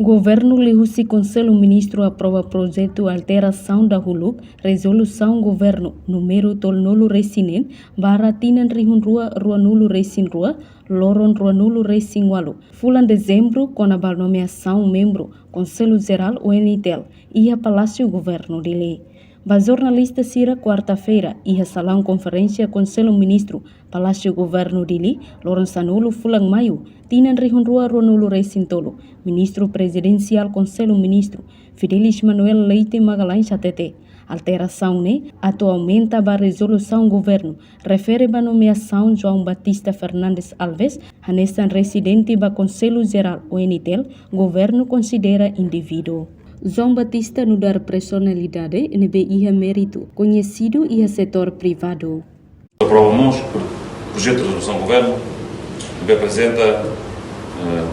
Governo Lihusi Conselho Ministro aprova projeto alteração da Huluk, resolução governo número tolnulu resinen, baratinan rihun rua nulu resin rua, loron rua nulu resin walu. Fulan dezembro, com a nomeação membro Conselho Geral UNITEL, ia Palácio Governo de Lei. Ba jornalista Sira quarta-feira, ia salão conferência Conselho Ministro, Palácio Governo de Lei, loron sanulu fulang maio, tinan rihun rua nulu resin tolo. Ministro Presidencial Conselho Ministro Fidelis Manuel Leite Magalhães ATT. Alteração atualmente a resolução governo refere a nomeação João Batista Fernandes Alves, nessa residente do Conselho Geral UNITEL, governo considera indivíduo. João Batista não dá personalidade e mérito, conhecido e setor privado. Aprovamos o projeto de resolução do governo que apresenta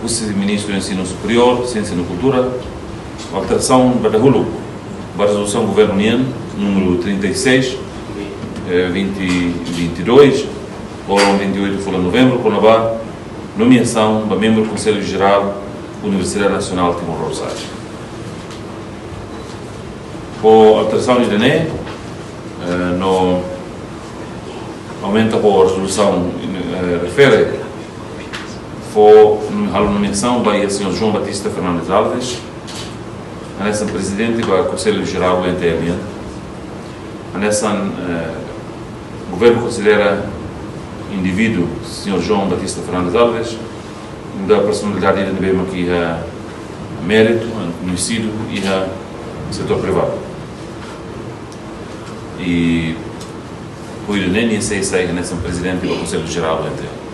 o Vice-Ministro do Ensino Superior, Ciência e Cultura, a alteração da Huluk, a resolução do governo União, número 36, 2022, ou 28 de novembro, com a nomeação do membro do Conselho Geral da Universidade Nacional de Timor-Leste. Com a alteração de DNE, no aumenta a resolução refere foi a nomeação do Sr. João Batista Fernandes Alves, nessa presidente do Conselho Geral do NTM. Nessa o governo considera indivíduo Sr. João Batista Fernandes Alves, da personalidade de bem aqui a mérito, conhecido e a setor privado. E por isso nem sei nessa presidente do Conselho Geral do NTM.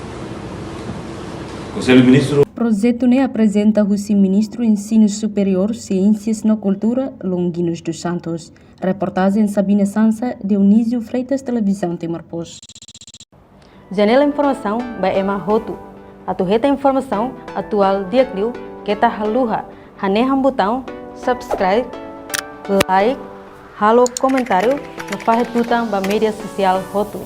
Conselho Ministro. Projeto apresenta o Vice-Ministro do Ensino Superior, Ciências e Cultura, Longinos dos Santos. Reportagem Sabina Sansa, Dionísio Freitas, Televisão Timor-Post. Janela Informação, by Emma Roto. Atuheta informação atual diakliu, kita haluha, haneham botão, subscribe, like, halo comentário, no faz botão ba mídia social Roto.